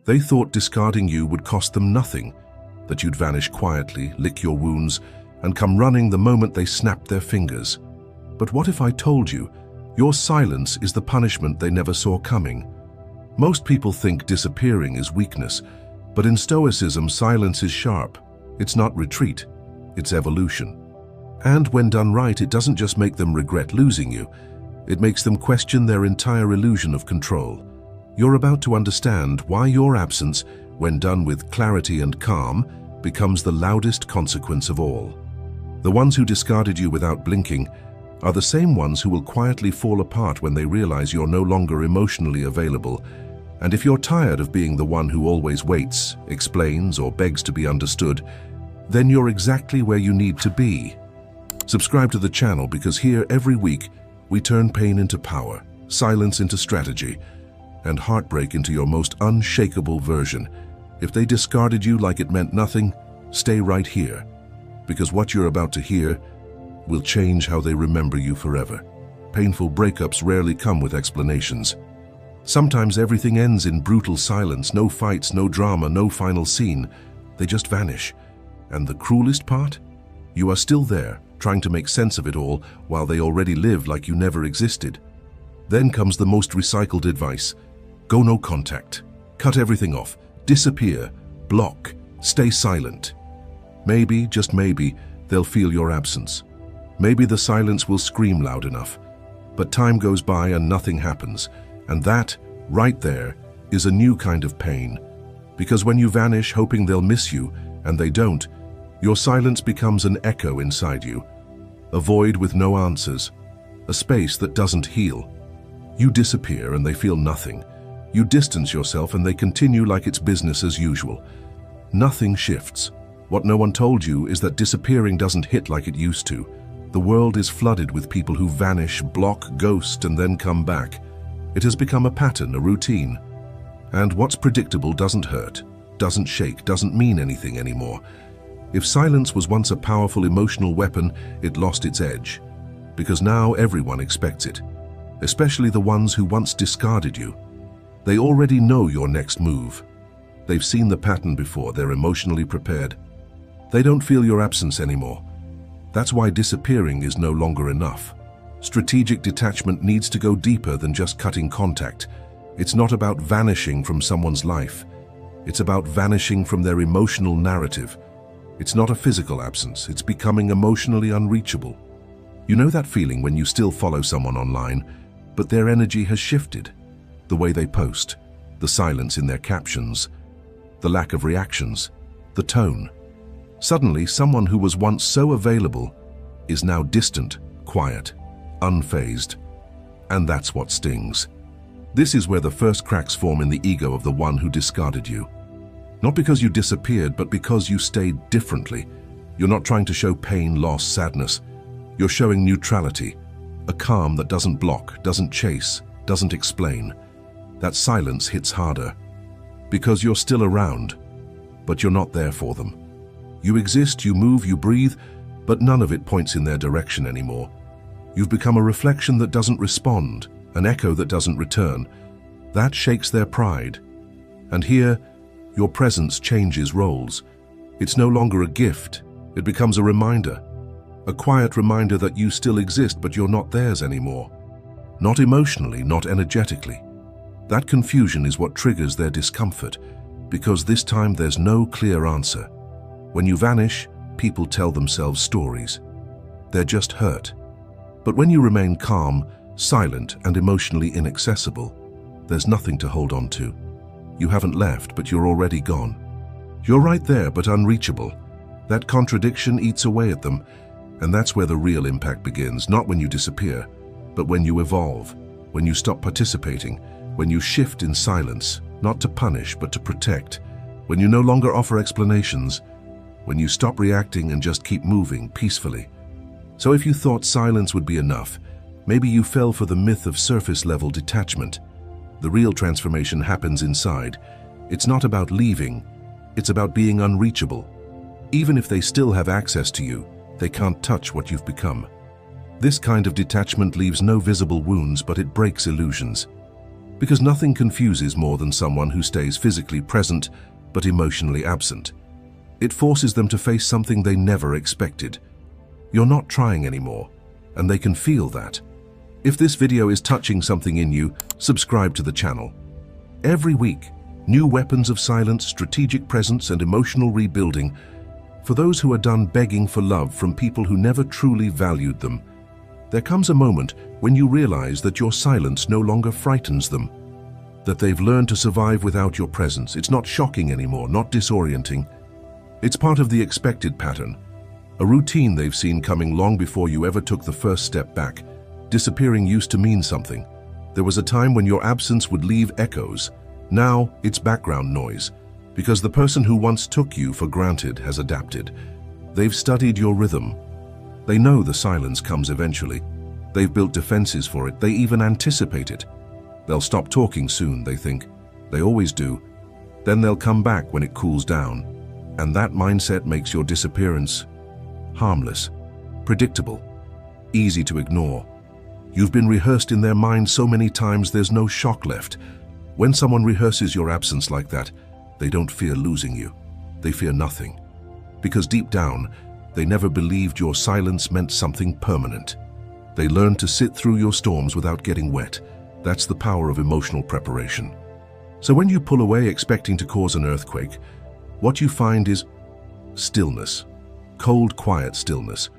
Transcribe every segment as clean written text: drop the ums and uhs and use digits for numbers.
They thought discarding you would cost them nothing, that you'd vanish quietly, lick your wounds, and come running the moment they snapped their fingers. But what if I told you, your silence is the punishment they never saw coming? Most people think disappearing is weakness, but in Stoicism, silence is sharp. It's not retreat, it's evolution. And when done right, it doesn't just make them regret losing you, it makes them question their entire illusion of control. You're about to understand why your absence, when done with clarity and calm, becomes the loudest consequence of all. The ones who discarded you without blinking are the same ones who will quietly fall apart when they realize you're no longer emotionally available. And if you're tired of being the one who always waits, explains, or begs to be understood, then you're exactly where you need to be. Subscribe to the channel because here every week we turn pain into power, silence into strategy, and heartbreak into your most unshakable version. If they discarded you like it meant nothing, stay right here, because what you're about to hear will change how they remember you forever. Painful breakups rarely come with explanations. Sometimes everything ends in brutal silence, no fights, no drama, no final scene. They just vanish. And the cruelest part? You are still there, trying to make sense of it all while they already live like you never existed. Then comes the most recycled advice. Go no contact. Cut everything off. Disappear. Block. Stay silent. Maybe, just maybe, they'll feel your absence. Maybe the silence will scream loud enough. But time goes by and nothing happens. And that, right there, is a new kind of pain. Because when you vanish hoping they'll miss you, and they don't, your silence becomes an echo inside you. A void with no answers. A space that doesn't heal. You disappear and they feel nothing. You distance yourself and they continue like it's business as usual. Nothing shifts. What no one told you is that disappearing doesn't hit like it used to. The world is flooded with people who vanish, block, ghost, and then come back. It has become a pattern, a routine. And what's predictable doesn't hurt, doesn't shake, doesn't mean anything anymore. If silence was once a powerful emotional weapon, it lost its edge. Because now everyone expects it, especially the ones who once discarded you. They already know your next move. They've seen the pattern before, they're emotionally prepared. They don't feel your absence anymore. That's why disappearing is no longer enough. Strategic detachment needs to go deeper than just cutting contact. It's not about vanishing from someone's life. It's about vanishing from their emotional narrative. It's not a physical absence, it's becoming emotionally unreachable. You know that feeling when you still follow someone online, but their energy has shifted? The way they post, the silence in their captions, the lack of reactions, the tone. Suddenly, someone who was once so available is now distant, quiet, unfazed. And that's what stings. This is where the first cracks form in the ego of the one who discarded you. Not because you disappeared, but because you stayed differently. You're not trying to show pain, loss, sadness. You're showing neutrality, a calm that doesn't block, doesn't chase, doesn't explain. That silence hits harder. Because you're still around, but you're not there for them. You exist, you move, you breathe, but none of it points in their direction anymore. You've become a reflection that doesn't respond, an echo that doesn't return. That shakes their pride. And here, your presence changes roles. It's no longer a gift, it becomes a reminder. A quiet reminder that you still exist, but you're not theirs anymore. Not emotionally, not energetically. That confusion is what triggers their discomfort, because this time there's no clear answer. When you vanish, people tell themselves stories. They're just hurt. But when you remain calm, silent, and emotionally inaccessible, there's nothing to hold on to. You haven't left, but you're already gone. You're right there, but unreachable. That contradiction eats away at them, and that's where the real impact begins, not when you disappear, but when you evolve, when you stop participating, when you shift in silence, not to punish, but to protect, when you no longer offer explanations, when you stop reacting and just keep moving peacefully. So if you thought silence would be enough, maybe you fell for the myth of surface-level detachment. The real transformation happens inside. It's not about leaving, it's about being unreachable. Even if they still have access to you, they can't touch what you've become. This kind of detachment leaves no visible wounds, but it breaks illusions. Because nothing confuses more than someone who stays physically present but emotionally absent. It forces them to face something they never expected. You're not trying anymore, and they can feel that. If this video is touching something in you, subscribe to the channel. Every week, new weapons of silence, strategic presence, and emotional rebuilding for those who are done begging for love from people who never truly valued them. There comes a moment when you realize that your silence no longer frightens them, that they've learned to survive without your presence. It's not shocking anymore, not disorienting. It's part of the expected pattern, a routine they've seen coming long before you ever took the first step back. Disappearing used to mean something. There was a time when your absence would leave echoes. Now it's background noise, because the person who once took you for granted has adapted. They've studied your rhythm. They know the silence comes eventually. They've built defenses for it. They even anticipate it. They'll stop talking soon, they think. They always do. Then they'll come back when it cools down. And that mindset makes your disappearance harmless, predictable, easy to ignore. You've been rehearsed in their mind so many times there's no shock left. When someone rehearses your absence like that, they don't fear losing you. They fear nothing. Because deep down, they never believed your silence meant something permanent. They learned to sit through your storms without getting wet. That's the power of emotional preparation. So when you pull away expecting to cause an earthquake, what you find is stillness, cold, quiet stillness.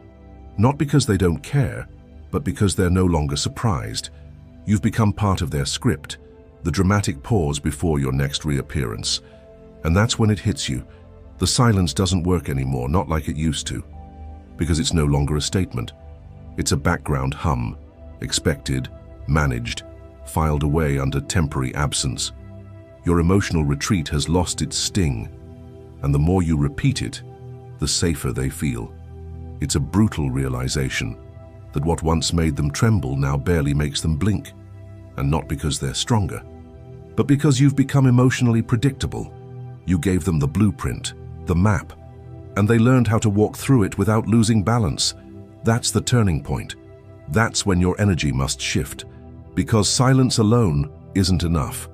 Not because they don't care, but because they're no longer surprised. You've become part of their script, the dramatic pause before your next reappearance. And that's when it hits you. The silence doesn't work anymore, not like it used to. Because it's no longer a statement. It's a background hum, expected, managed, filed away under temporary absence. Your emotional retreat has lost its sting. And the more you repeat it, the safer they feel. It's a brutal realization that what once made them tremble now barely makes them blink. And not because they're stronger, but because you've become emotionally predictable. You gave them the blueprint, the map, and they learned how to walk through it without losing balance. That's the turning point. That's when your energy must shift, because silence alone isn't enough.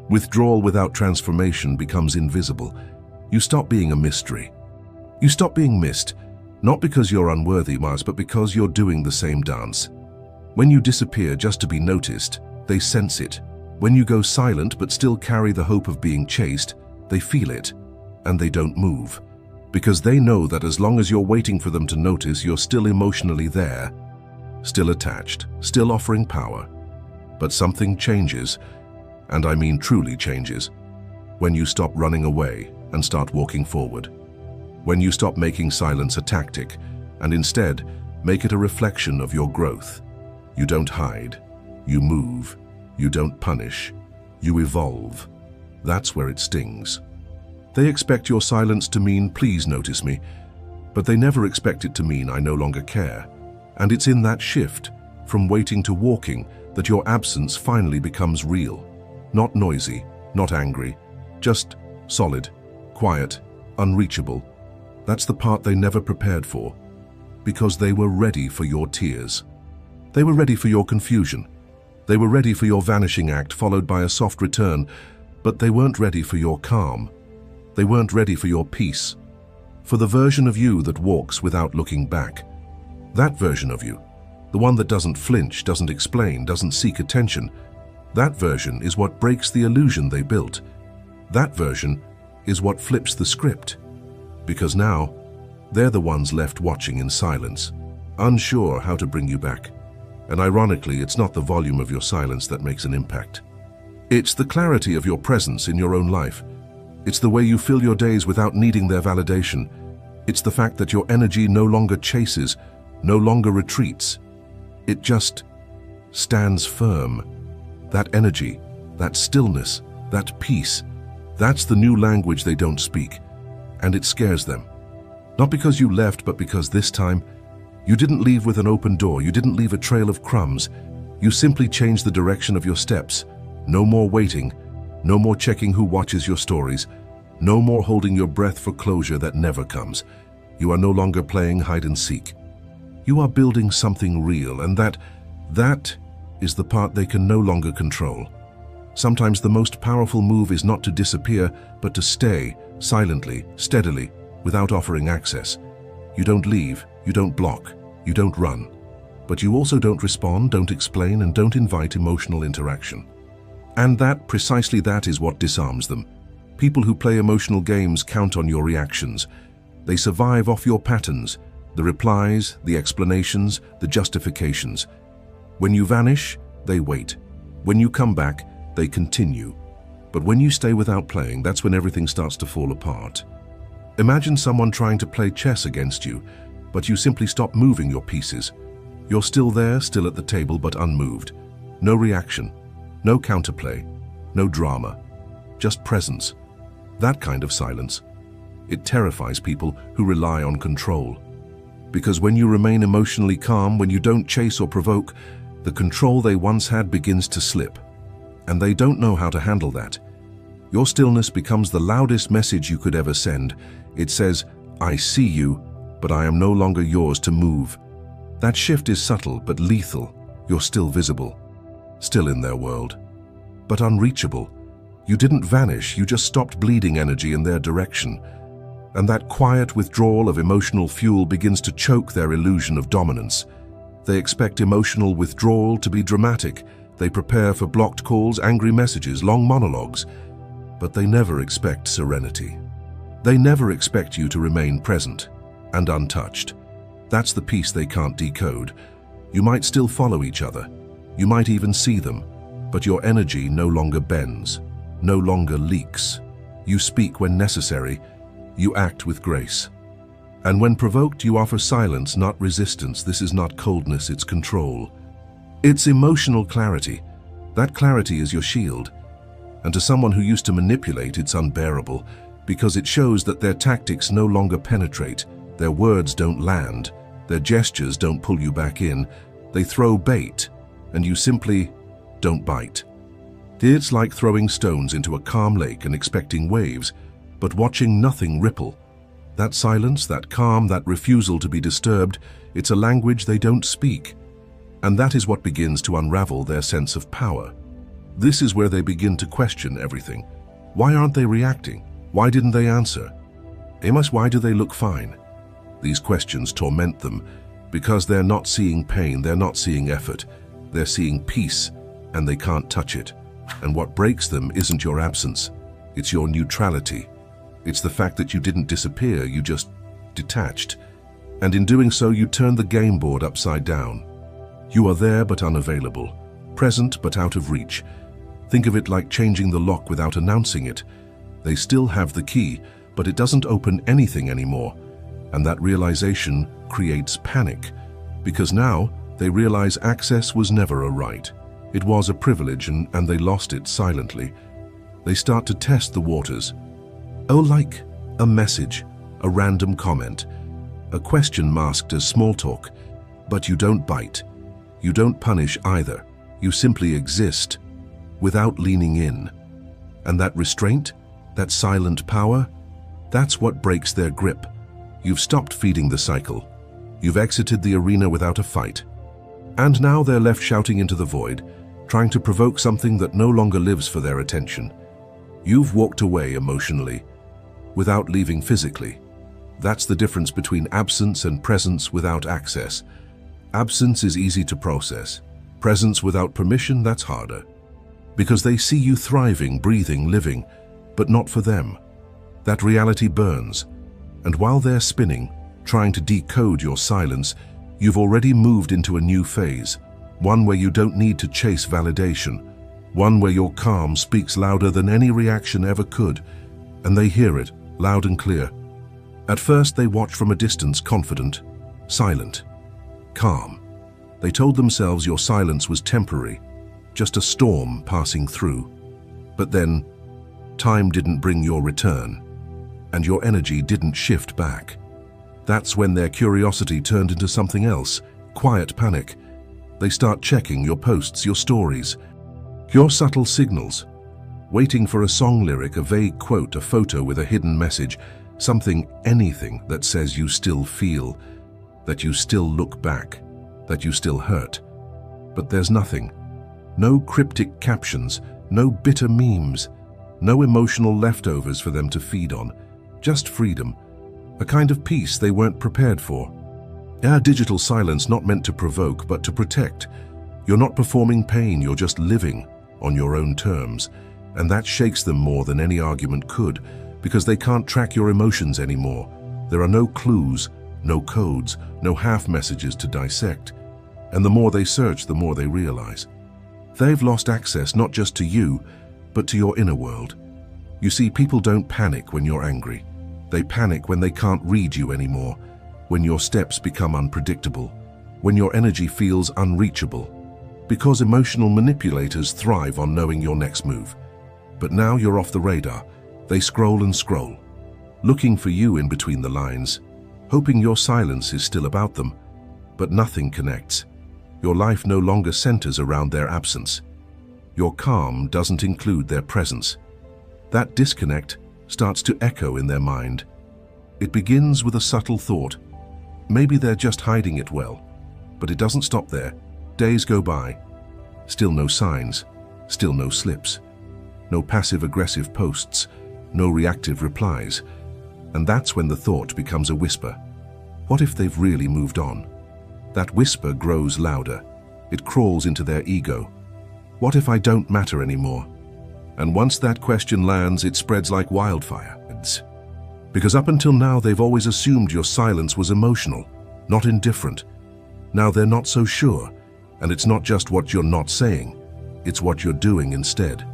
Withdrawal without transformation becomes invisible. You stop being a mystery. You stop being missed, not because you're unworthy, Mars, but because you're doing the same dance. When you disappear just to be noticed, they sense it. When you go silent but still carry the hope of being chased, they feel it, and they don't move. Because they know that as long as you're waiting for them to notice, you're still emotionally there, still attached, still offering power. But something changes, and I mean truly changes, when you stop running away and start walking forward. When you stop making silence a tactic and instead make it a reflection of your growth. You don't hide, you move, you don't punish, you evolve. That's where it stings. They expect your silence to mean, please notice me, but they never expect it to mean I no longer care. And it's in that shift, from waiting to walking, that your absence finally becomes real. Not noisy, not angry, just solid, quiet, unreachable. That's the part they never prepared for, because they were ready for your tears. They were ready for your confusion. They were ready for your vanishing act followed by a soft return, but they weren't ready for your calm. They weren't ready for your peace, for the version of you that walks without looking back. That version of you, the one that doesn't flinch, doesn't explain, doesn't seek attention, that version is what breaks the illusion they built. That version is what flips the script. Because now, they're the ones left watching in silence, unsure how to bring you back. And ironically, it's not the volume of your silence that makes an impact. It's the clarity of your presence in your own life. It's the way you fill your days without needing their validation. It's the fact that your energy no longer chases, no longer retreats. It just stands firm. That energy, that stillness, that peace, that's the new language they don't speak. And it scares them. Not because you left, but because this time, you didn't leave with an open door, you didn't leave a trail of crumbs. You simply changed the direction of your steps. No more waiting, no more checking who watches your stories, no more holding your breath for closure that never comes. You are no longer playing hide and seek. You are building something real, and that is the part they can no longer control. Sometimes the most powerful move is not to disappear, but to stay, silently, steadily, without offering access. You don't leave, you don't block, you don't run. But you also don't respond, don't explain, and don't invite emotional interaction. And precisely that is what disarms them. People who play emotional games count on your reactions. They survive off your patterns, the replies, the explanations, the justifications. When you vanish, they wait. When you come back, they continue. But when you stay without playing, that's when everything starts to fall apart. Imagine someone trying to play chess against you, but you simply stop moving your pieces. You're still there, still at the table, but unmoved. No reaction, no counterplay, no drama, just presence. That kind of silence. It terrifies people who rely on control. Because when you remain emotionally calm, when you don't chase or provoke, the control they once had begins to slip. And they don't know how to handle that. Your stillness becomes the loudest message you could ever send. It says, I see you, but I am no longer yours to move. That shift is subtle but lethal. You're still visible, still in their world, but unreachable. You didn't vanish, you just stopped bleeding energy in their direction. And that quiet withdrawal of emotional fuel begins to choke their illusion of dominance. They expect emotional withdrawal to be dramatic. They prepare for blocked calls, angry messages, long monologues. But they never expect serenity. They never expect you to remain present and untouched. That's the piece they can't decode. You might still follow each other. You might even see them. But your energy no longer bends, no longer leaks. You speak when necessary. You act with grace. And when provoked, you offer silence, not resistance. This is not coldness, it's control. It's emotional clarity. That clarity is your shield. And to someone who used to manipulate, it's unbearable, because it shows that their tactics no longer penetrate, their words don't land, their gestures don't pull you back in. They throw bait, and you simply don't bite. It's like throwing stones into a calm lake and expecting waves, but watching nothing ripple. That silence, that calm, that refusal to be disturbed, it's a language they don't speak. And that is what begins to unravel their sense of power. This is where they begin to question everything. Why aren't they reacting? Why didn't they answer? Amos, why do they look fine? These questions torment them because they're not seeing pain, they're not seeing effort, they're seeing peace, and they can't touch it. And what breaks them isn't your absence, it's your neutrality. It's the fact that you didn't disappear, you just detached. And in doing so, you turn the game board upside down. You are there but unavailable, present but out of reach. Think of it like changing the lock without announcing it. They still have the key, but it doesn't open anything anymore. And that realization creates panic, because now they realize access was never a right. It was a privilege, and they lost it silently. They start to test the waters. Oh, like a message, a random comment, a question masked as small talk. But you don't bite. You don't punish either. You simply exist, without leaning in. And that restraint, that silent power, that's what breaks their grip. You've stopped feeding the cycle. You've exited the arena without a fight. And now they're left shouting into the void, trying to provoke something that no longer lives for their attention. You've walked away emotionally, without leaving physically. That's the difference between absence and presence without access. Absence is easy to process. Presence without permission, that's harder. Because they see you thriving, breathing, living, but not for them. That reality burns. And while they're spinning, trying to decode your silence, you've already moved into a new phase, one where you don't need to chase validation, one where your calm speaks louder than any reaction ever could, and they hear it, loud and clear. At first, they watch from a distance, confident, silent, calm. They told themselves your silence was temporary, just a storm passing through. But then, time didn't bring your return, and your energy didn't shift back. That's when their curiosity turned into something else, quiet panic. They start checking your posts, your stories, your subtle signals, waiting for a song lyric, a vague quote, a photo with a hidden message, something, anything that says you still feel, that you still look back, that you still hurt. But there's nothing. No cryptic captions, No bitter memes, no emotional leftovers for them to feed on, just freedom, a kind of peace they weren't prepared for. Our digital silence not meant to provoke, but to protect. You're not performing pain, you're just living on your own terms. And that shakes them more than any argument could, because they can't track your emotions anymore. There are no clues, no codes, no half messages to dissect. And the more they search, the more they realize. They've lost access not just to you, but to your inner world. You see, people don't panic when you're angry. They panic when they can't read you anymore, when your steps become unpredictable, when your energy feels unreachable. Because emotional manipulators thrive on knowing your next move. But now you're off the radar. They scroll and scroll, looking for you in between the lines, hoping your silence is still about them. But nothing connects. Your life no longer centers around their absence. Your calm doesn't include their presence. That disconnect starts to echo in their mind. It begins with a subtle thought. Maybe they're just hiding it well. But it doesn't stop there. Days go by. Still no signs. Still no slips. No passive-aggressive posts. No reactive replies. And that's when the thought becomes a whisper. What if they've really moved on? That whisper grows louder. It crawls into their ego. What if I don't matter anymore? And once that question lands, it spreads like wildfire. Because up until now, they've always assumed your silence was emotional, not indifferent. Now they're not so sure. And it's not just what you're not saying. It's what you're doing instead.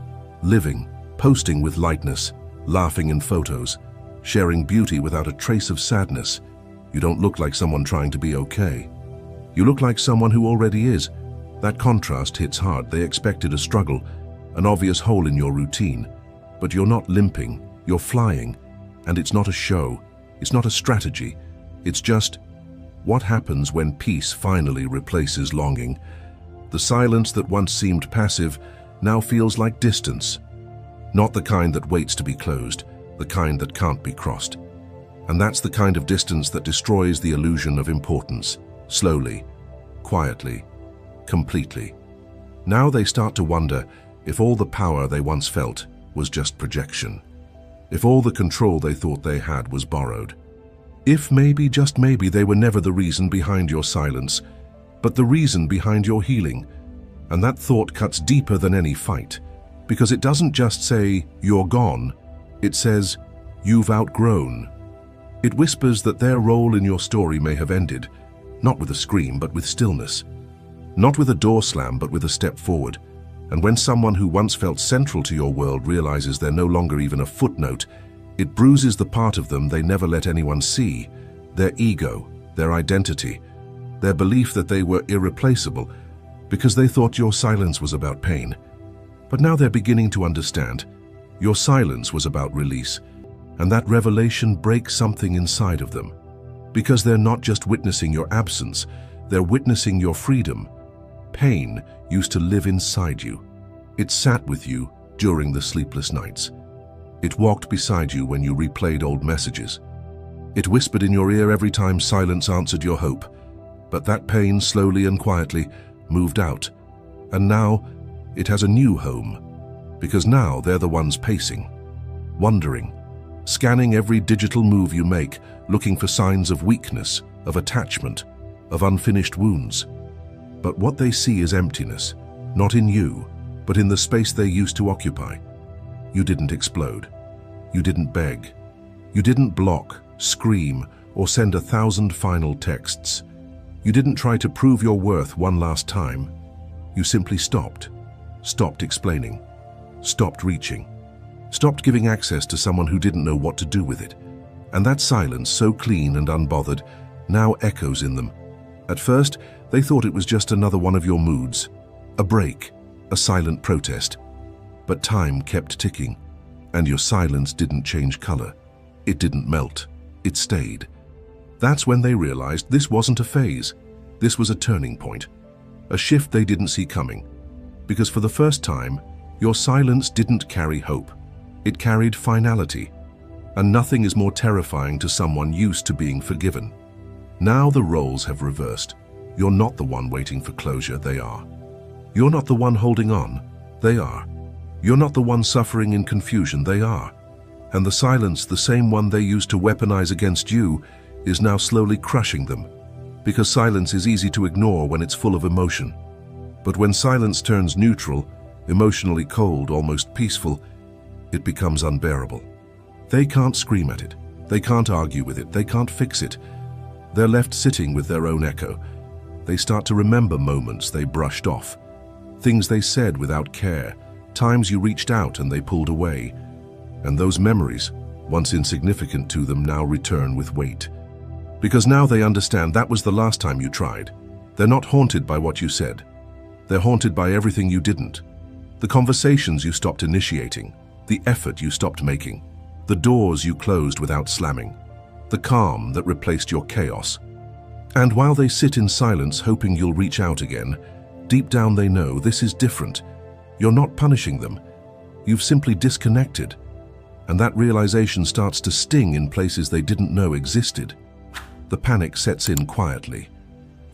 Living, posting with lightness, laughing in photos, sharing beauty without a trace of sadness. You don't look like someone trying to be okay. You look like someone who already is. That contrast hits hard. They expected a struggle, an obvious hole in your routine. But you're not limping, you're flying. And it's not a show, it's not a strategy. It's just what happens when peace finally replaces longing. The silence that once seemed passive now feels like distance. Not the kind that waits to be closed, the kind that can't be crossed. And that's the kind of distance that destroys the illusion of importance, slowly, quietly, completely. Now they start to wonder if all the power they once felt was just projection. If all the control they thought they had was borrowed. If maybe, just maybe, they were never the reason behind your silence, but the reason behind your healing. And that thought cuts deeper than any fight, because it doesn't just say, you're gone. It says, you've outgrown. It whispers that their role in your story may have ended, not with a scream, but with stillness. Not with a door slam, but with a step forward. And when someone who once felt central to your world realizes they're no longer even a footnote, it bruises the part of them they never let anyone see, their ego, their identity, their belief that they were irreplaceable, because they thought your silence was about pain. But now they're beginning to understand. Your silence was about release, and that revelation breaks something inside of them. Because they're not just witnessing your absence, they're witnessing your freedom. Pain used to live inside you. It sat with you during the sleepless nights. It walked beside you when you replayed old messages. It whispered in your ear every time silence answered your hope. But that pain slowly and quietly moved out. And now it has a new home. Because now they're the ones pacing, wondering, scanning every digital move you make, looking for signs of weakness, of attachment, of unfinished wounds. But what they see is emptiness, not in you, but in the space they used to occupy. You didn't explode. You didn't beg. You didn't block, scream, or send 1,000 final texts. You didn't try to prove your worth one last time. You simply stopped. Stopped explaining. Stopped reaching. Stopped giving access to someone who didn't know what to do with it. And that silence, so clean and unbothered, now echoes in them. At first, they thought it was just another one of your moods. A break, a silent protest. But time kept ticking, and your silence didn't change color. It didn't melt. It stayed. That's when they realized this wasn't a phase. This was a turning point. A shift they didn't see coming. Because for the first time, your silence didn't carry hope. It carried finality. And nothing is more terrifying to someone used to being forgiven. Now the roles have reversed. You're not the one waiting for closure, they are. You're not the one holding on, they are. You're not the one suffering in confusion, they are. And the silence, the same one they used to weaponize against you, is now slowly crushing them. Because silence is easy to ignore when it's full of emotion. But when silence turns neutral, emotionally cold, almost peaceful, it becomes unbearable. They can't scream at it. They can't argue with it. They can't fix it. They're left sitting with their own echo. They start to remember moments they brushed off. Things they said without care. Times you reached out and they pulled away. And those memories, once insignificant to them, now return with weight. Because now they understand that was the last time you tried. They're not haunted by what you said. They're haunted by everything you didn't. The conversations you stopped initiating. The effort you stopped making. The doors you closed without slamming. The calm that replaced your chaos. And while they sit in silence hoping you'll reach out again, deep down they know this is different. You're not punishing them. You've simply disconnected. And that realization starts to sting in places they didn't know existed. The panic sets in quietly.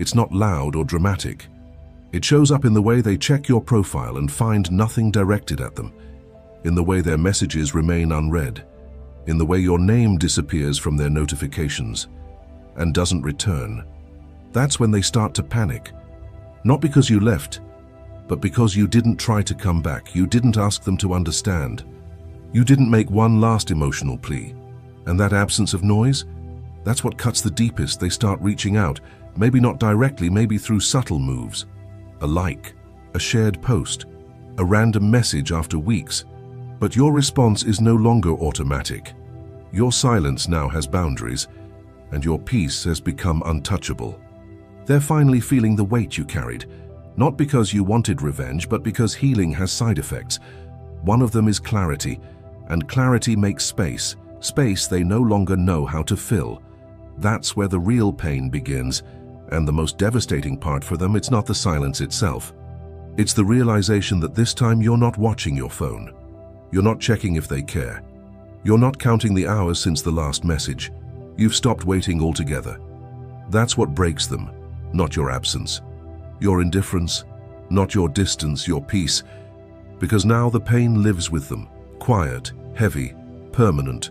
It's not loud or dramatic. It shows up in the way they check your profile and find nothing directed at them, in the way their messages remain unread, in the way your name disappears from their notifications and doesn't return. That's when they start to panic. Not because you left, but because you didn't try to come back. You didn't ask them to understand. You didn't make one last emotional plea. And that absence of noise, that's what cuts the deepest. They start reaching out, maybe not directly, maybe through subtle moves. A like, a shared post, a random message after weeks. But your response is no longer automatic. Your silence now has boundaries, and your peace has become untouchable. They're finally feeling the weight you carried, not because you wanted revenge, but because healing has side effects. One of them is clarity, and clarity makes space, space they no longer know how to fill. That's where the real pain begins, and the most devastating part for them, it's not the silence itself. It's the realization that this time you're not watching your phone. You're not checking if they care. You're not counting the hours since the last message. You've stopped waiting altogether. That's what breaks them, not your absence. Your indifference, not your distance, your peace. Because now the pain lives with them, quiet, heavy, permanent,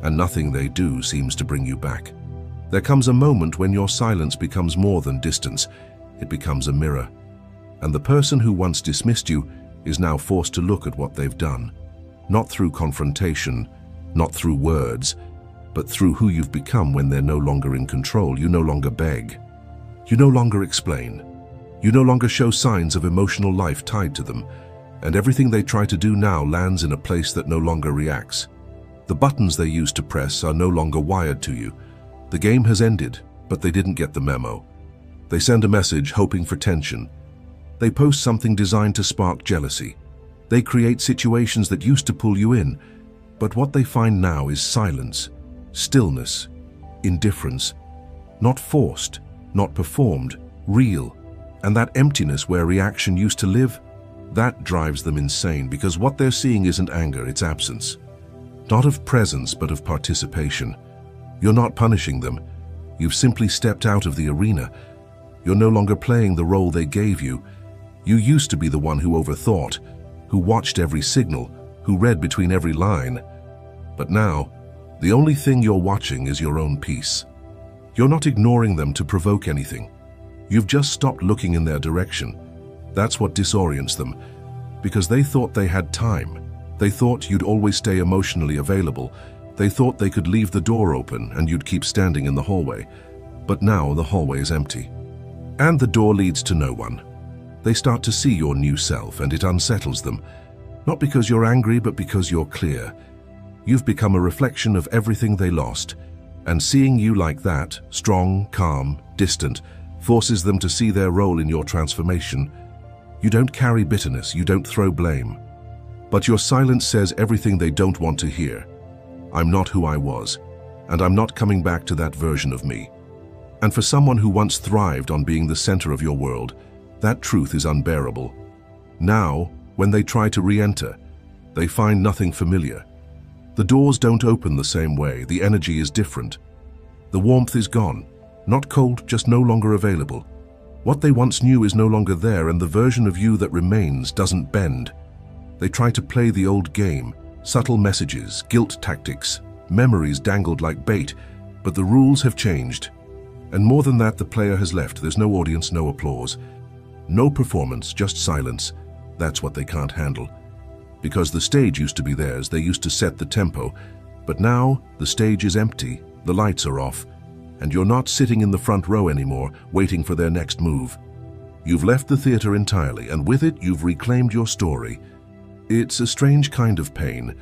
and nothing they do seems to bring you back. There comes a moment when your silence becomes more than distance. It becomes a mirror. And the person who once dismissed you is now forced to look at what they've done. Not through confrontation, not through words, but through who you've become when they're no longer in control. You no longer beg. You no longer explain. You no longer show signs of emotional life tied to them. And everything they try to do now lands in a place that no longer reacts. The buttons they used to press are no longer wired to you. The game has ended, but they didn't get the memo. They send a message hoping for tension. They post something designed to spark jealousy. They create situations that used to pull you in, but what they find now is silence, stillness, indifference. Not forced, not performed, real. And that emptiness where reaction used to live, that drives them insane, because what they're seeing isn't anger, it's absence. Not of presence, but of participation. You're not punishing them. You've simply stepped out of the arena. You're no longer playing the role they gave you. You used to be the one who overthought, who watched every signal, who read between every line. But now, the only thing you're watching is your own peace. You're not ignoring them to provoke anything. You've just stopped looking in their direction. That's what disorients them, because they thought they had time. They thought you'd always stay emotionally available. They thought they could leave the door open and you'd keep standing in the hallway. But now the hallway is empty. And the door leads to no one. They start to see your new self, and it unsettles them. Not because you're angry, but because you're clear. You've become a reflection of everything they lost. And seeing you like that, strong, calm, distant, forces them to see their role in your transformation. You don't carry bitterness, you don't throw blame. But your silence says everything they don't want to hear. I'm not who I was, and I'm not coming back to that version of me. And for someone who once thrived on being the center of your world, that truth is unbearable. Now, when they try to re-enter, they find nothing familiar. The doors don't open the same way, the energy is different. The warmth is gone, not cold, just no longer available. What they once knew is no longer there, and the version of you that remains doesn't bend. They try to play the old game, subtle messages, guilt tactics, memories dangled like bait, but the rules have changed. And more than that, the player has left. There's no audience, no applause, no performance, just silence. That's what they can't handle. Because the stage used to be theirs, they used to set the tempo, but now the stage is empty, the lights are off, and you're not sitting in the front row anymore, waiting for their next move. You've left the theater entirely, and with it, you've reclaimed your story. It's a strange kind of pain,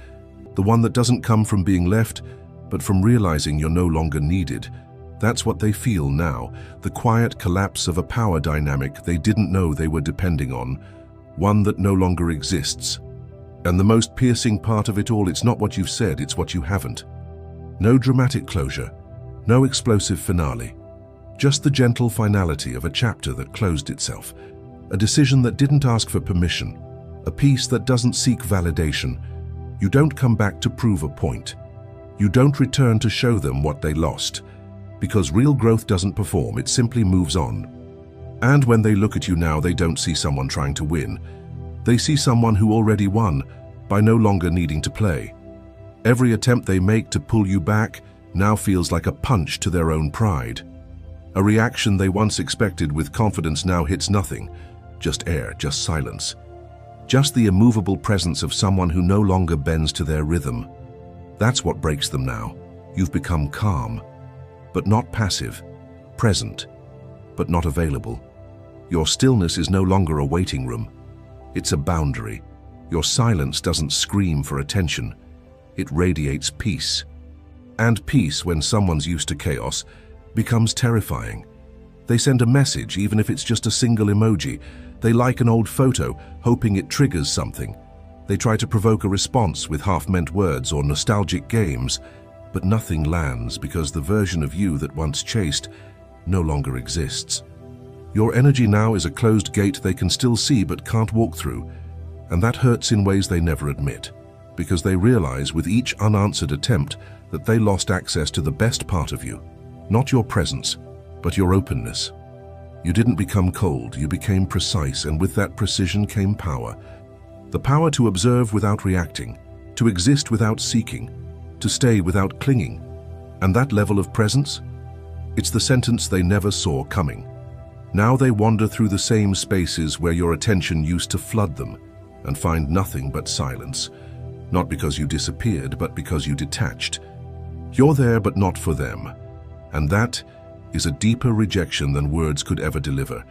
the one that doesn't come from being left, but from realizing you're no longer needed. That's what they feel now, the quiet collapse of a power dynamic they didn't know they were depending on, one that no longer exists. And the most piercing part of it all, it's not what you've said, it's what you haven't. No dramatic closure, no explosive finale. Just the gentle finality of a chapter that closed itself, a decision that didn't ask for permission, a peace that doesn't seek validation. You don't come back to prove a point. You don't return to show them what they lost, because real growth doesn't perform, it simply moves on. And when they look at you now, they don't see someone trying to win. They see someone who already won by no longer needing to play. Every attempt they make to pull you back now feels like a punch to their own pride. A reaction they once expected with confidence now hits nothing, just air, just silence. Just the immovable presence of someone who no longer bends to their rhythm. That's what breaks them now. You've become calm, but not passive, present, but not available. Your stillness is no longer a waiting room. It's a boundary. Your silence doesn't scream for attention. It radiates peace. And peace, when someone's used to chaos, becomes terrifying. They send a message, even if it's just a single emoji. They like an old photo, hoping it triggers something. They try to provoke a response with half-meant words or nostalgic games, but nothing lands because the version of you that once chased no longer exists. Your energy now is a closed gate they can still see but can't walk through, and that hurts in ways they never admit, because they realize with each unanswered attempt that they lost access to the best part of you, not your presence, but your openness. You didn't become cold, you became precise, and with that precision came power. The power to observe without reacting, to exist without seeking, to stay without clinging. And that level of presence? It's the sentence they never saw coming. Now they wander through the same spaces where your attention used to flood them and find nothing but silence. Not because you disappeared, but because you detached. You're there, but not for them. And that is a deeper rejection than words could ever deliver.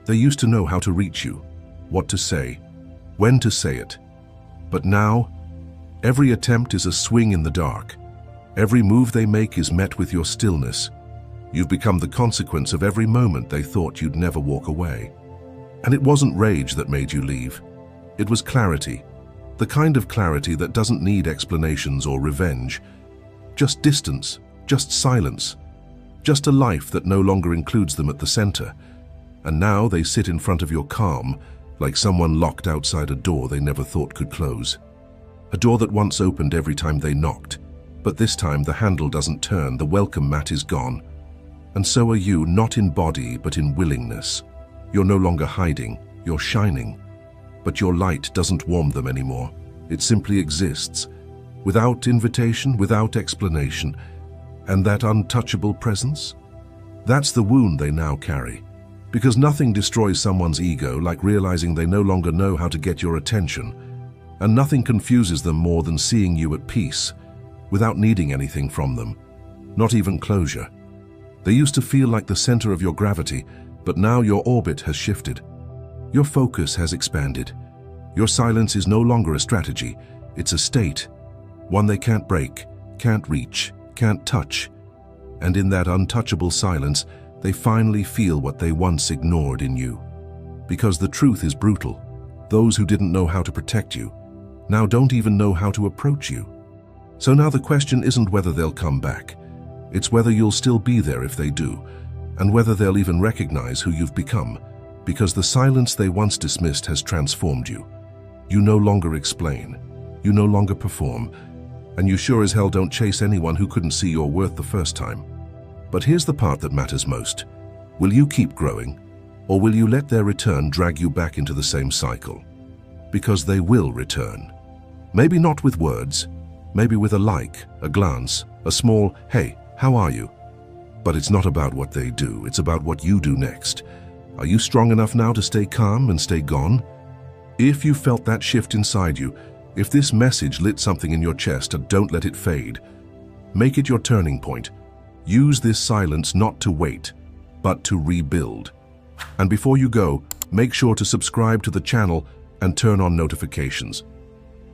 They used to know how to reach you, what to say, when to say it. But now, every attempt is a swing in the dark. Every move they make is met with your stillness. You've become the consequence of every moment they thought you'd never walk away. And it wasn't rage that made you leave. It was clarity. The kind of clarity that doesn't need explanations or revenge. Just distance, just silence, just a life that no longer includes them at the center. And now they sit in front of your calm, like someone locked outside a door they never thought could close. A door that once opened every time they knocked, but this time the handle doesn't turn, the welcome mat is gone. And so are you, not in body, but in willingness. You're no longer hiding, you're shining. But your light doesn't warm them anymore. It simply exists, without invitation, without explanation. And that untouchable presence? That's the wound they now carry. Because nothing destroys someone's ego like realizing they no longer know how to get your attention. And nothing confuses them more than seeing you at peace, without needing anything from them, not even closure. They used to feel like the center of your gravity, but now your orbit has shifted. Your focus has expanded. Your silence is no longer a strategy, it's a state, one they can't break, can't reach, can't touch. And in that untouchable silence, they finally feel what they once ignored in you. Because the truth is brutal. Those who didn't know how to protect you now don't even know how to approach you. So now the question isn't whether they'll come back. It's whether you'll still be there if they do, and whether they'll even recognize who you've become, because the silence they once dismissed has transformed you. You no longer explain, you no longer perform, and you sure as hell don't chase anyone who couldn't see your worth the first time. But here's the part that matters most. Will you keep growing, or will you let their return drag you back into the same cycle? because they will return. Maybe not with words, maybe with a like, a glance, a small, "Hey, how are you?" But it's not about what they do, it's about what you do next. Are you strong enough now to stay calm and stay gone? If you felt that shift inside you, if this message lit something in your chest, don't let it fade. Make it your turning point. Use this silence not to wait, but to rebuild. And before you go, make sure to subscribe to the channel and turn on notifications.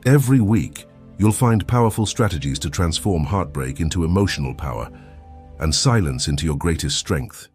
Every week, you'll find powerful strategies to transform heartbreak into emotional power and silence into your greatest strength.